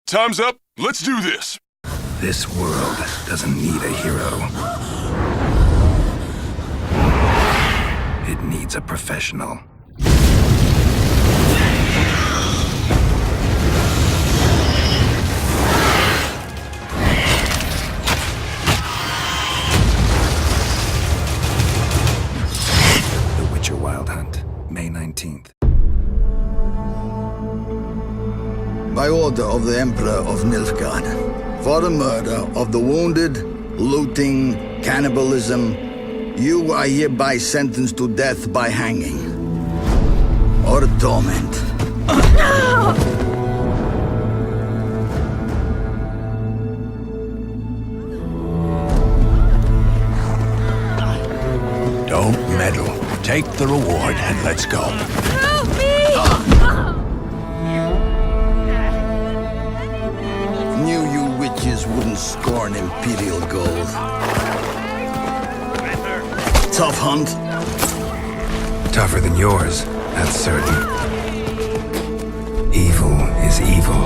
Time's up. Let's do this. This world doesn't need a hero. It needs a professional. The Witcher Wild Hunt, May 19th. By order of the Emperor of Nilfgaard, for the murder of the wounded, looting, cannibalism, you are hereby sentenced to death by hanging or torment. Don't meddle. Take the reward and let's go. Help me! Knew you witches wouldn't scorn imperial gold. Tough hunt. Tougher than yours, that's certain. Evil is evil.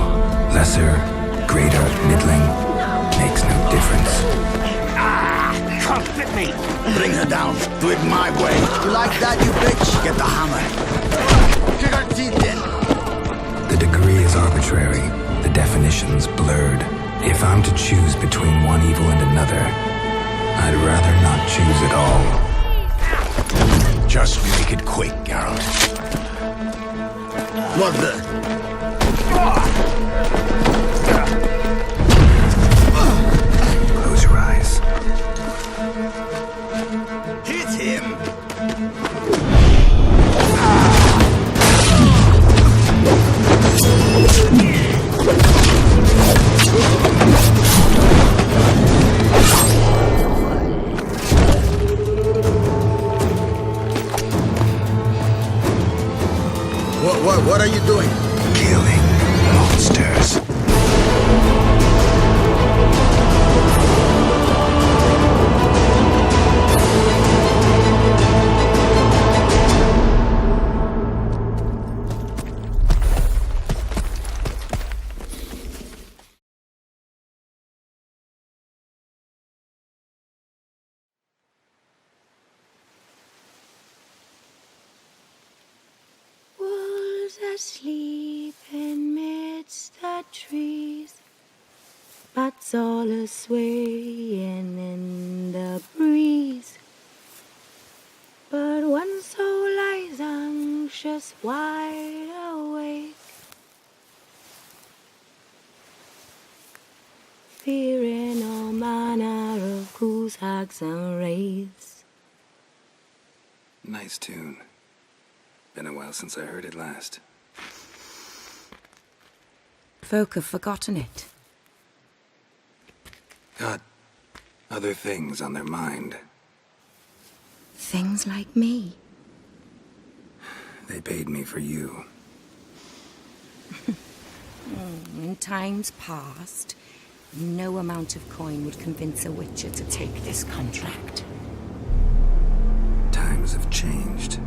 Lesser, greater, middling, makes no difference. Can't fit me. Bring her down. Do it my way. You like that, you bitch? Get the hammer. Kick her teeth in. The degree is arbitrary, the definition's blurred. If I'm to choose between one evil and another, I'd rather not choose at all. Just make it quick, Geralt. What the? Close your eyes. Hit him. What are you doing? Killing monsters. Asleep amidst the trees, bats all a-swaying in the breeze. But one soul lies anxious, wide awake, fearing all manner of ghouls, hags, and wraiths. Nice tune. Been a while since I heard it last. Folk have forgotten it. Got other things on their mind. Things like me. They paid me for you. In times past, no amount of coin would convince a witcher to take this contract. Times have changed.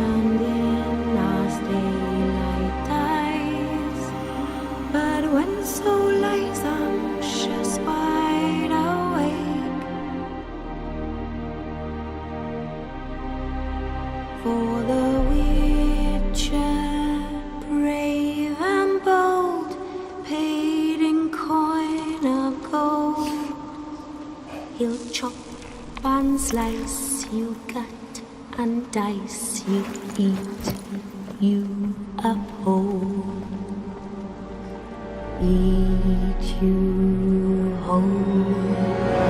and in as daylight dies. But when so lies, I'm just wide awake. For the Witcher, brave and bold, paid in coin of gold. He'll chop and slice, you gut and dice, you eat, you uphold. Eat you whole.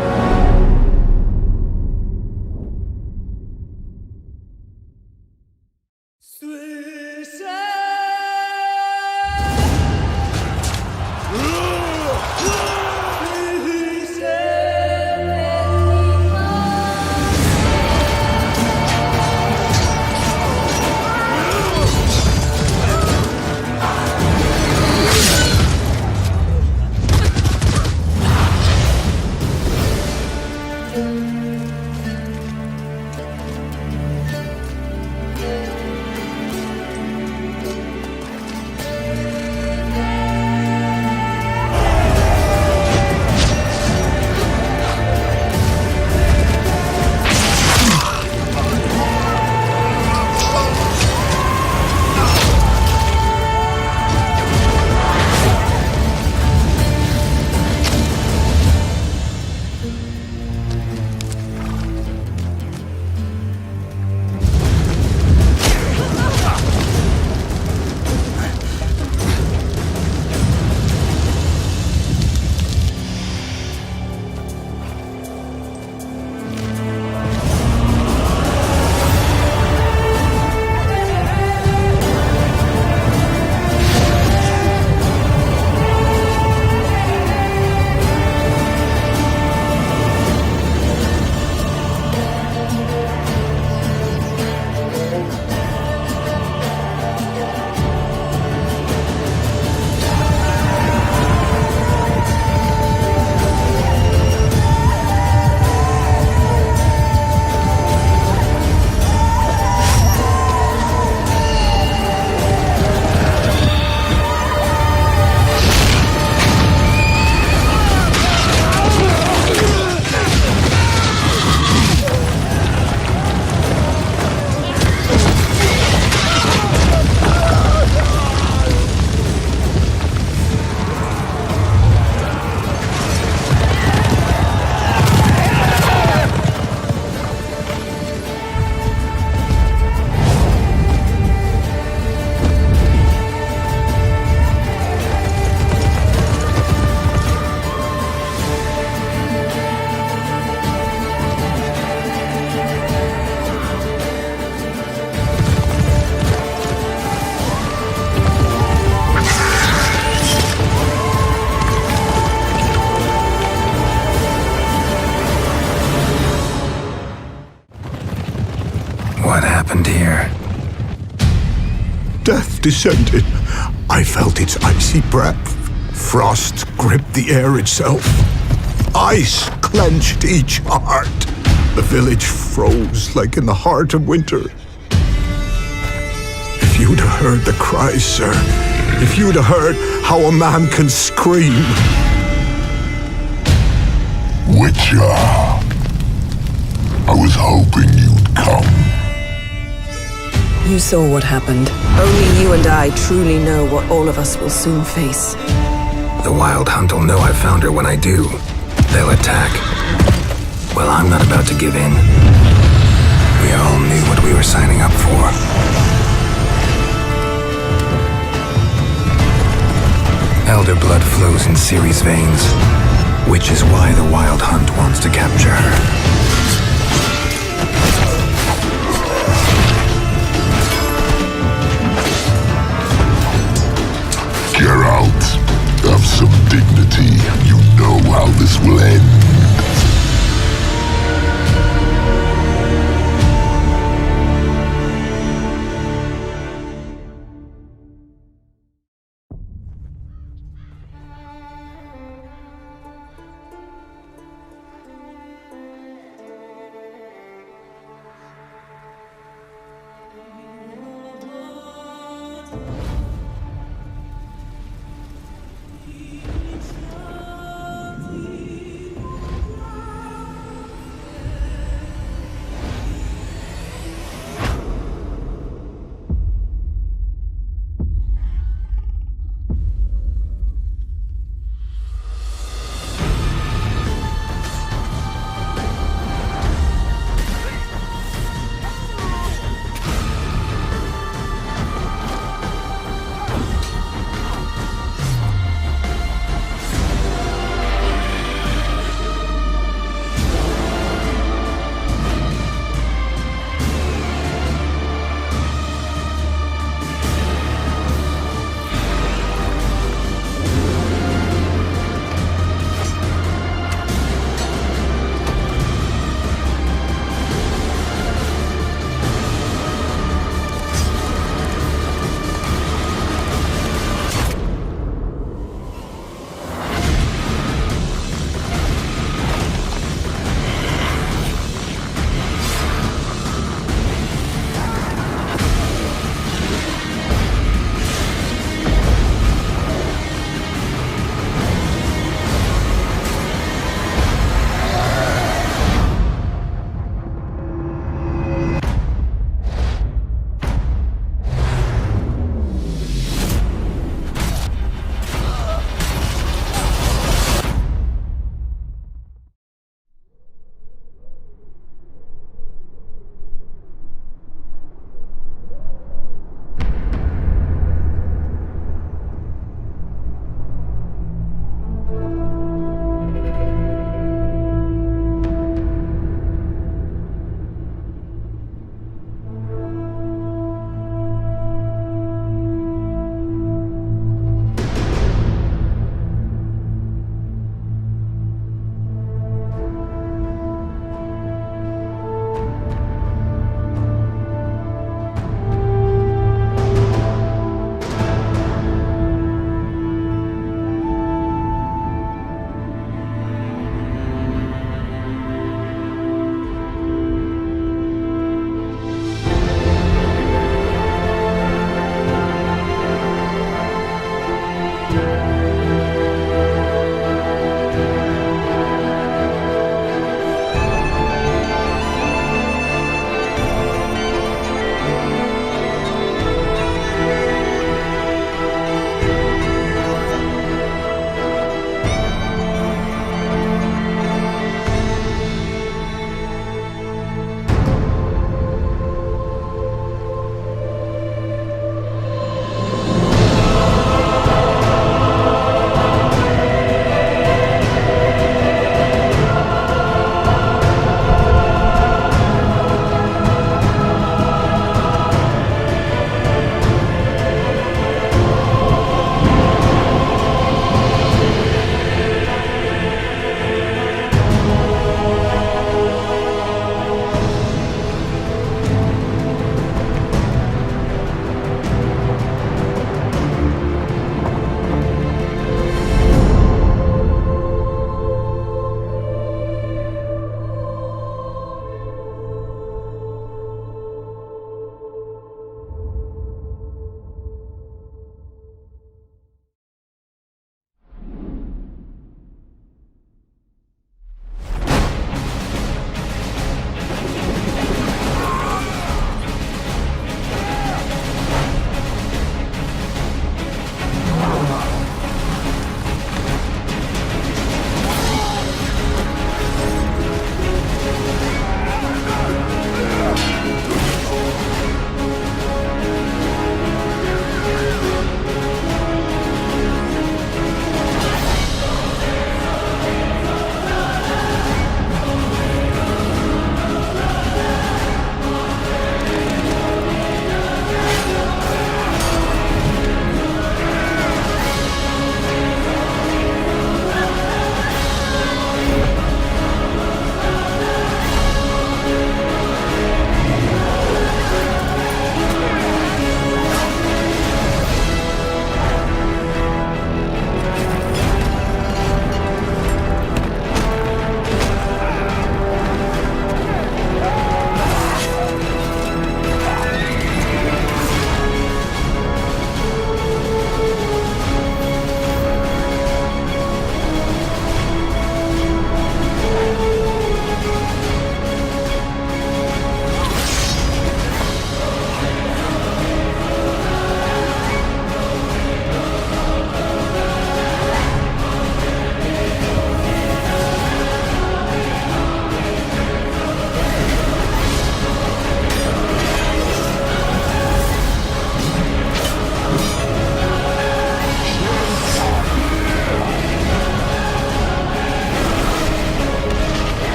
What happened here? Death descended. I felt its icy breath. Frost gripped the air itself. Ice clenched each heart. The village froze like in the heart of winter. If you'd have heard the cries, sir, if you'd have heard how a man can scream. Witcher, I was hoping you'd come. You saw what happened. Only you and I truly know what all of us will soon face. The Wild Hunt will know I found her when I do. They'll attack. Well, I'm not about to give in. We all knew what we were signing up for. Elder blood flows in Ciri's veins, which is why the Wild Hunt wants to capture her. Geralt, have some dignity. You know how this will end.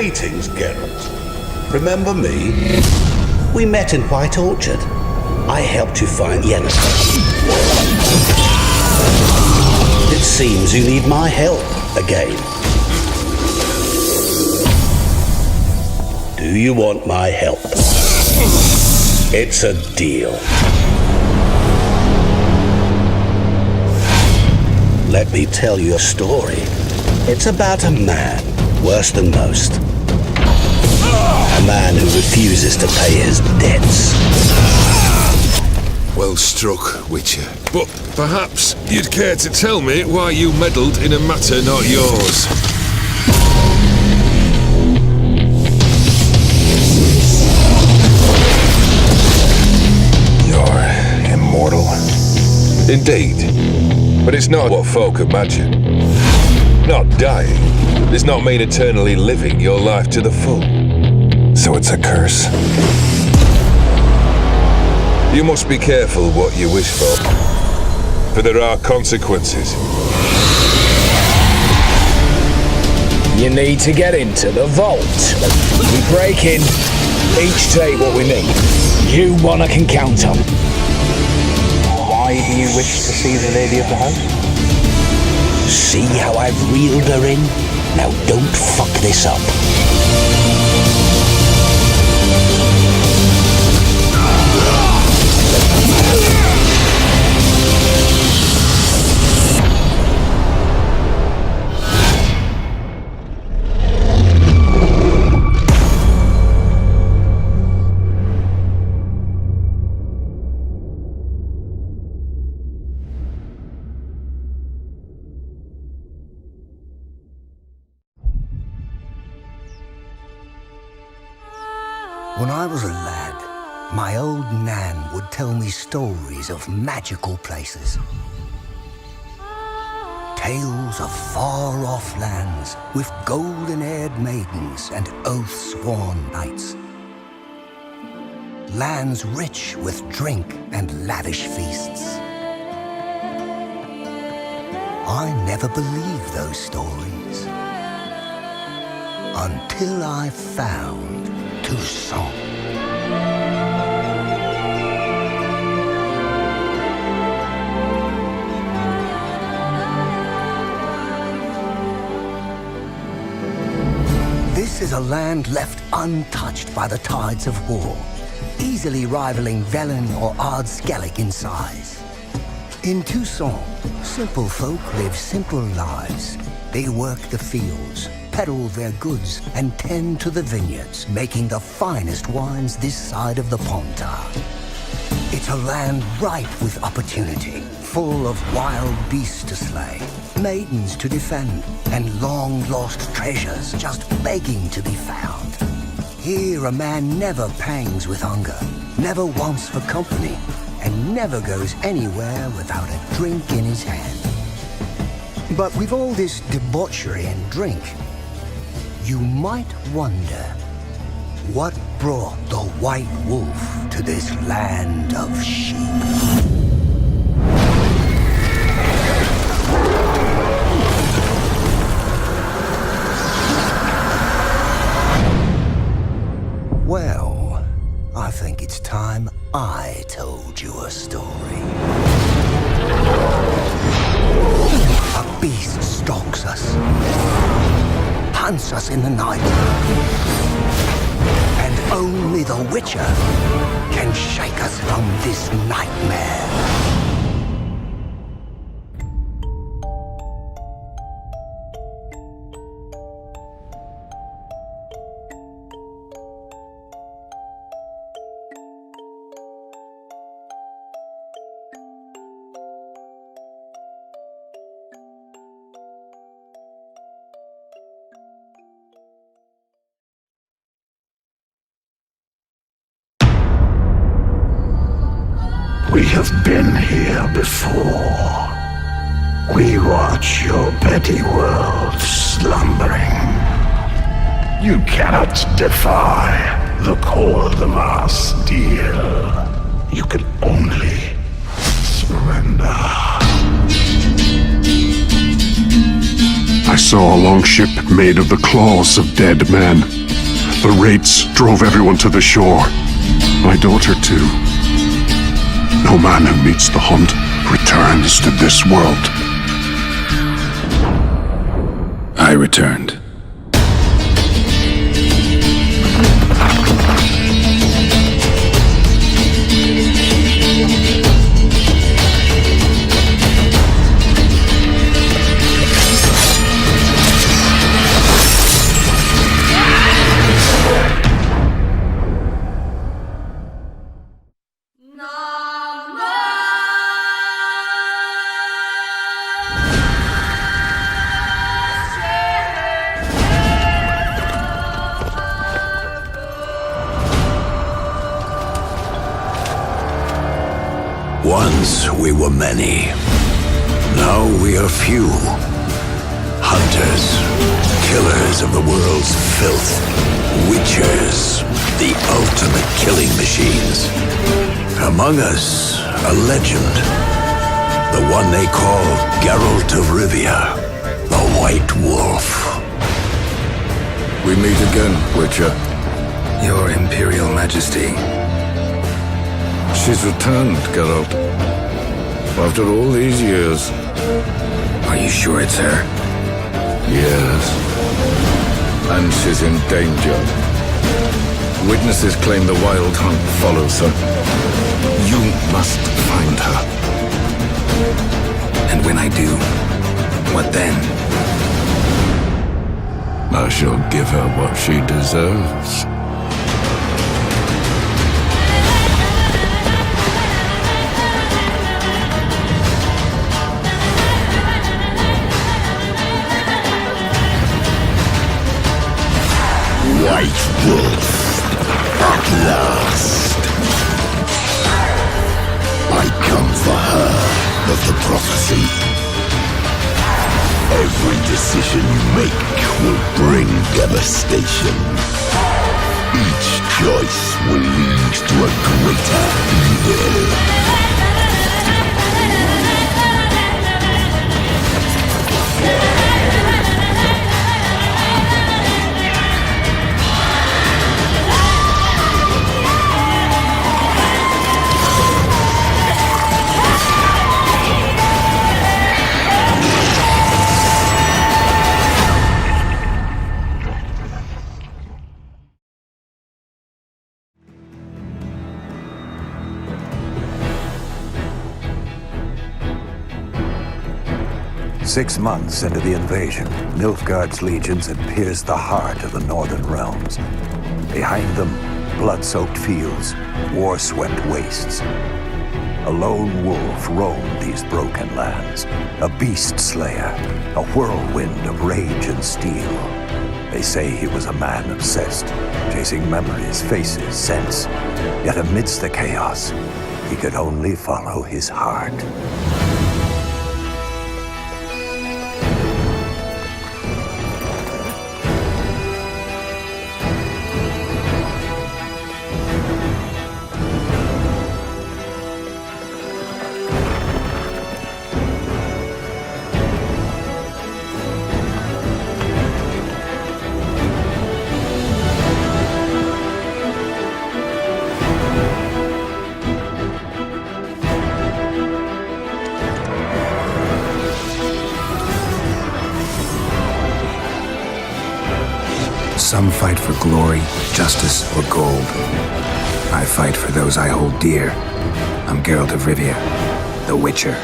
Greetings, Geralt. Remember me? We met in White Orchard. I helped you find Yennefer. It seems you need my help again. Do you want my help? It's a deal. Let me tell you a story. It's about a man, worse than most. A man who refuses to pay his debts. Well struck, Witcher. But perhaps you'd care to tell me why you meddled in a matter not yours. You're immortal? Indeed. But it's not what folk imagine. Not dying does not mean eternally living your life to the full. So it's a curse? You must be careful what you wish for there are consequences. You need to get into the vault. We break in, each take what we need. You one I can count on. Why do you wish to see the lady of the house? See how I've reeled her in? Now don't fuck this up. When I was a lad, my old Nan would tell me stories of magical places. Tales of far-off lands with golden-haired maidens and oath-sworn knights. Lands rich with drink and lavish feasts. I never believed those stories until I found Tucson. This is a land left untouched by the tides of war, easily rivaling Velen or Ardskellig in size. In Tucson, simple folk live simple lives. They work the fields, peddle their goods, and tend to the vineyards, making the finest wines this side of the Pontar. It's a land ripe with opportunity, full of wild beasts to slay, maidens to defend, and long-lost treasures just begging to be found. Here a man never pangs with hunger, never wants for company, and never goes anywhere without a drink in his hand. But with all this debauchery and drink, you might wonder what brought the White Wolf to this land of sheep. Well, I think it's time I told you a story. A beast stalks us, hunts us in the night, and only the Witcher can shake us from this nightmare. We have been here before. We watch your petty world slumbering. You cannot defy the cold of our steel. You can only surrender. I saw a longship made of the claws of dead men. The wraiths drove everyone to the shore. My daughter, too. No man who meets the hunt returns to this world. I returned. Once we were many. Now we are few. Hunters, killers of the world's filth. Witchers, the ultimate killing machines. Among us, a legend. The one they call Geralt of Rivia, the White Wolf. We meet again, Witcher. Your Imperial Majesty. She's returned, Geralt. After all these years. Are you sure it's her? Yes. And she's in danger. Witnesses claim the Wild Hunt follows her. You must find her. And when I do, what then? I shall give her what she deserves. White Wolf, at last. I come for her of the prophecy. Every decision you make will bring devastation. Each choice will lead to a greater evil. Six months into the invasion, Nilfgaard's legions had pierced the heart of the northern realms. Behind them, blood-soaked fields, war-swept wastes. A lone wolf roamed these broken lands, a beast slayer, a whirlwind of rage and steel. They say he was a man obsessed, chasing memories, faces, scents. Yet amidst the chaos, he could only follow his heart. Some fight for glory, justice, or gold. I fight for those I hold dear. I'm Geralt of Rivia, the Witcher.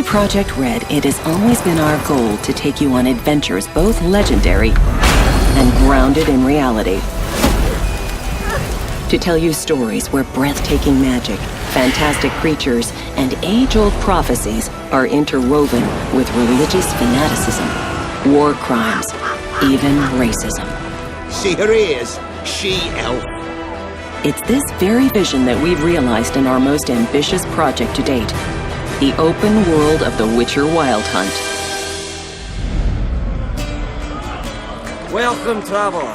Projekt Red, it has always been our goal to take you on adventures both legendary and grounded in reality. To tell you stories where breathtaking magic, Fantastic creatures and age-old prophecies are interwoven with religious fanaticism, war crimes, even racism. See her ears, she-elf. It's this very vision that we've realized in our most ambitious project to date, the open world of The Witcher Wild Hunt. Welcome, traveler.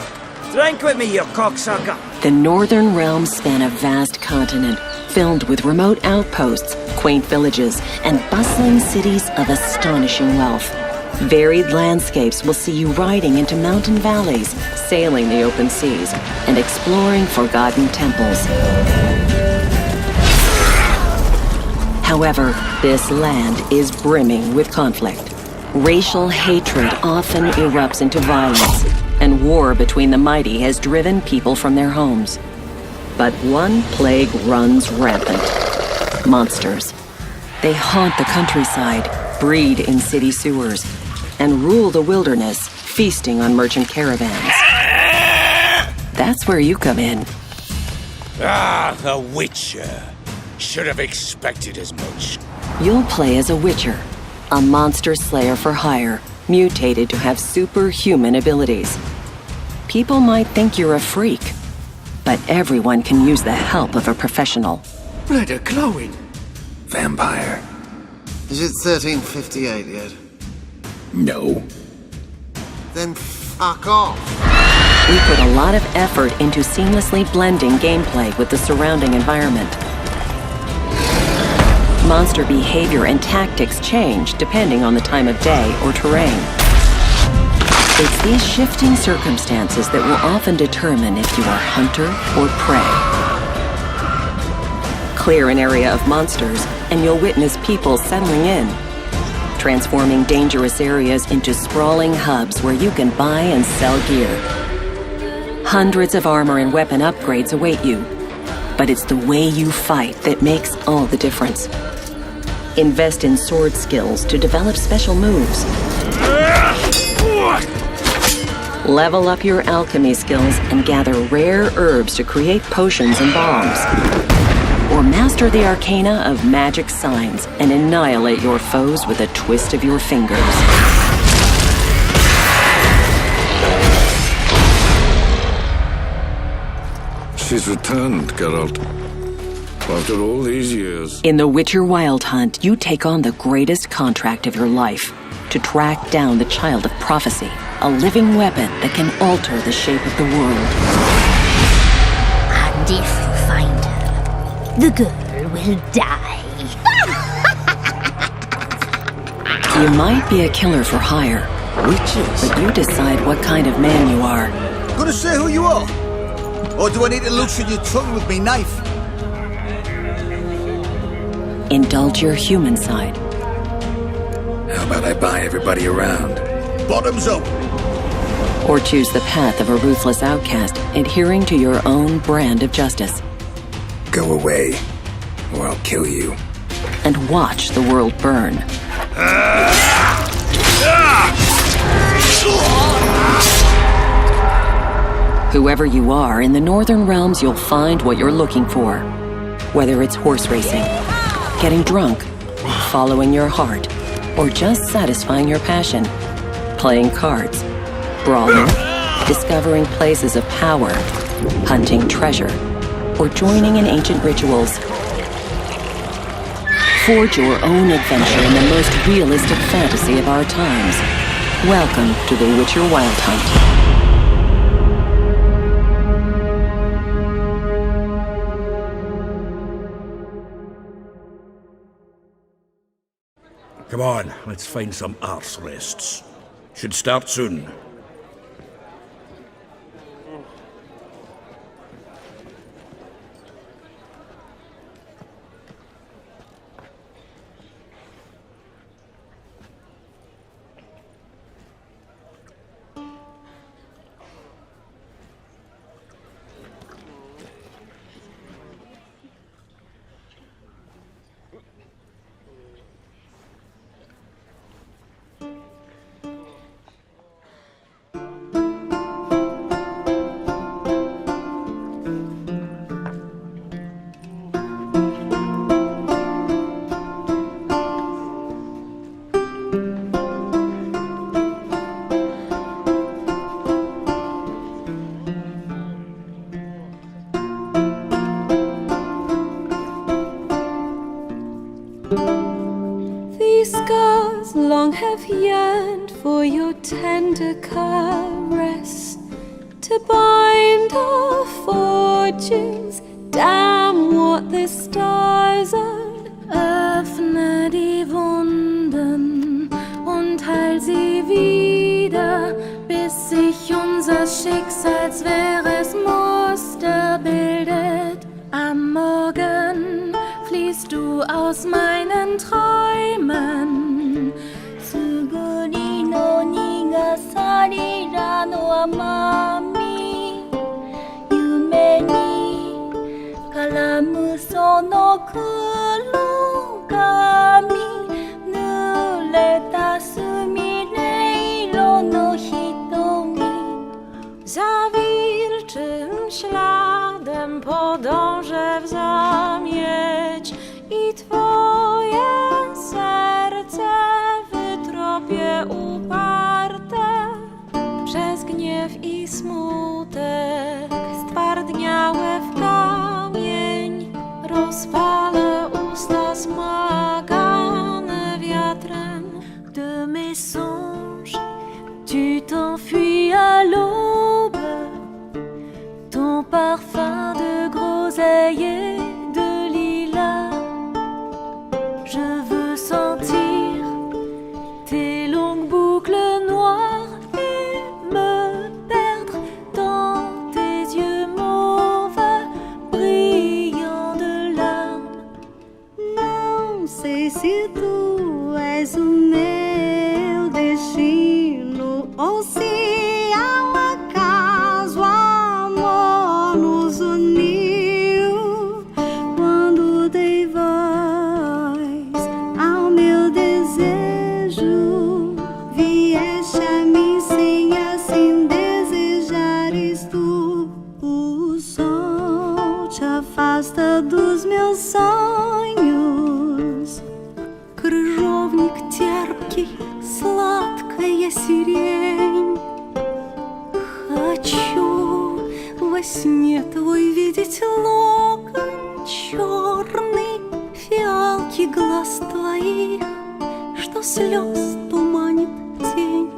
Drink with me, you cocksucker. The Northern Realms span a vast continent filled with remote outposts, quaint villages, and bustling cities of astonishing wealth. Varied landscapes will see you riding into mountain valleys, sailing the open seas, and exploring forgotten temples. However, this land is brimming with conflict. Racial hatred often erupts into violence, and war between the mighty has driven people from their homes. But one plague runs rampant: monsters. They haunt the countryside, breed in city sewers, and rule the wilderness, feasting on merchant caravans. That's where you come in. Ah, the Witcher. Should have expected as much. You'll play as a Witcher, a monster slayer for hire, mutated to have superhuman abilities. People might think you're a freak, but everyone can use the help of a professional. Blood are glowing. Vampire. Is it 1358 yet? No. Then fuck off. We put a lot of effort into seamlessly blending gameplay with the surrounding environment. Monster behavior and tactics change depending on the time of day or terrain. It's these shifting circumstances that will often determine if you are hunter or prey. Clear an area of monsters, and you'll witness people settling in, transforming dangerous areas into sprawling hubs where you can buy and sell gear. Hundreds of armor and weapon upgrades await you, but it's the way you fight that makes all the difference. Invest in sword skills to develop special moves. Level up your alchemy skills and gather rare herbs to create potions and bombs. Or master the arcana of magic signs and annihilate your foes with a twist of your fingers. She's returned, Geralt. After all these years. In The Witcher Wild Hunt, you take on the greatest contract of your life to track down the Child of Prophecy, a living weapon that can alter the shape of the world. And if you find her, the girl will die. You might be a killer for hire, Witches? but you decide what kind of man you are. Gonna say who you are? Or do I need to loosen your tongue with me knife? Indulge your human side. How about I buy everybody around? Bottoms up! Or choose the path of a ruthless outcast, adhering to your own brand of justice. Go away, or I'll kill you. And watch the world burn. Whoever you are, in the Northern Realms you'll find what you're looking for. Whether it's horse racing, getting drunk, following your heart, or just satisfying your passion. Playing cards, brawling, discovering places of power, hunting treasure, or joining in ancient rituals. Forge your own adventure in the most realistic fantasy of our times. Welcome to The Witcher Wild Hunt. Come on, let's find some arse rests. Should start soon. long have yearned for your tender caress, to bind our fortunes. Damn what the stars are. Öffne die Wunden und heil sie wieder, bis sich unser Schicksalswehres Muster bildet. Am Morgen fließt du aus meinen Träumen. Tsuguri no nigasari ra no amami, yume ni karamu sono kurogami, nureta sumireiro no hitomi. Za wilczym śladem podążę w zamieć i twoje serce wytropię uparte. Przez gniew i smutek stwardniałe w kamień rozpalę usta smagane wiatrem. De mes songes, tu t'enfuis à l'aube, ton parfum de groseille et de lilas. Je veux sentir tes longues boucles noires et me perdre dans tes yeux mauves, brillants de larmes. Não sei se tu és o meu destino ou se ao acaso amor nos uniu. Quando dei voz ao meu desejo, vieste a mim sem assim desejares tu. O sol te afasta dos meus sonhos. Крыжовник терпкий, сладкая сирень. Хочу во сне твой видеть локон черный, фиалки глаз твоих, что слез туманит тень.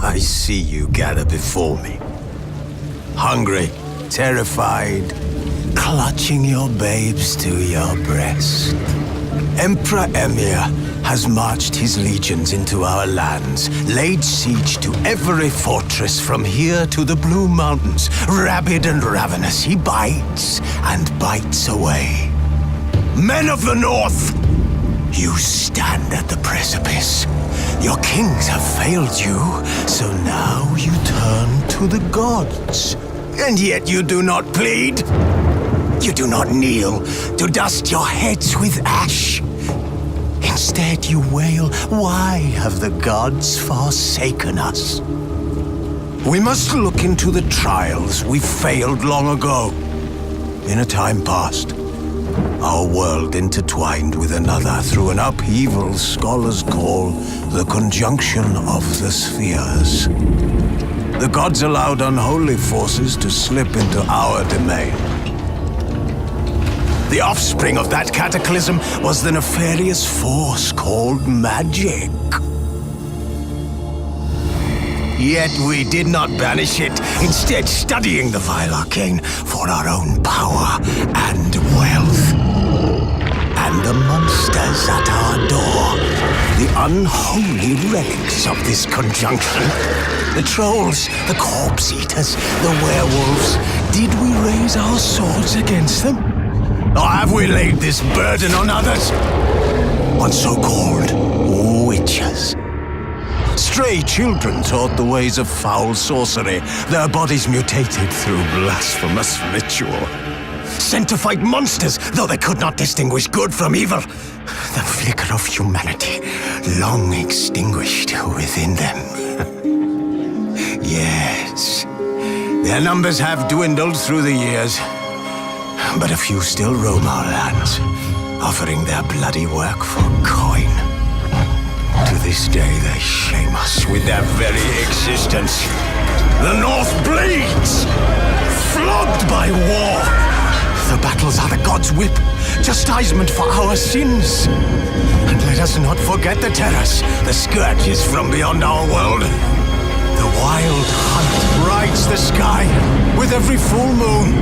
I see you gather before me. Hungry, terrified, clutching your babes to your breast. Emperor Emir has marched his legions into our lands, laid siege to every fortress from here to the Blue Mountains. Rabid and ravenous, he bites and bites away. Men of the North, you stand at the precipice. Your kings have failed you, so now you turn to the gods. And yet you do not plead. You do not kneel to dust your heads with ash. Instead you wail, why have the gods forsaken us? We must look into the trials we failed long ago. In a time past, our world intertwined with another through an upheaval scholars call the conjunction of the spheres. The gods allowed unholy forces to slip into our domain. The offspring of that cataclysm was the nefarious force called magic. Yet we did not banish it, instead studying the vile arcane for our own power and wealth. And the monsters at our door, the unholy relics of this conjunction, the trolls, the corpse-eaters, the werewolves, did we raise our swords against them? Or have we laid this burden on others? On so-called witches? Stray children taught the ways of foul sorcery, their bodies mutated through blasphemous ritual. Sent to fight monsters, though they could not distinguish good from evil. The flicker of humanity, long extinguished within them. Yes, their numbers have dwindled through the years, but a few still roam our lands, offering their bloody work for coin. To this day, they shame us with their very existence. The North bleeds, flogged by war. The battles are the gods' whip, chastisement for our sins. And let us not forget the terrors, the scourges from beyond our world. The wild hunt brights the sky with every full moon.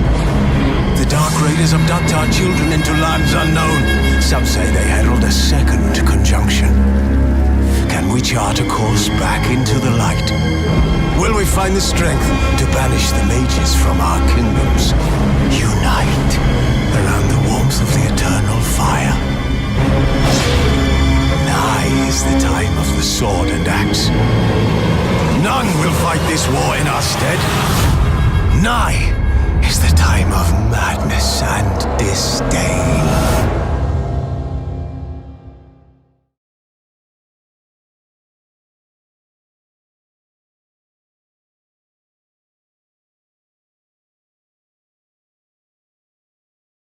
The dark raiders abduct our children into lands unknown. Some say they herald a second conjunction. Can we chart a course back into the light? Will we find the strength to banish the mages from our kingdoms? Unite around the warmth of the eternal fire. Nigh is the time of the sword and axe. None will fight this war in our stead. Nigh is the time of madness and disdain.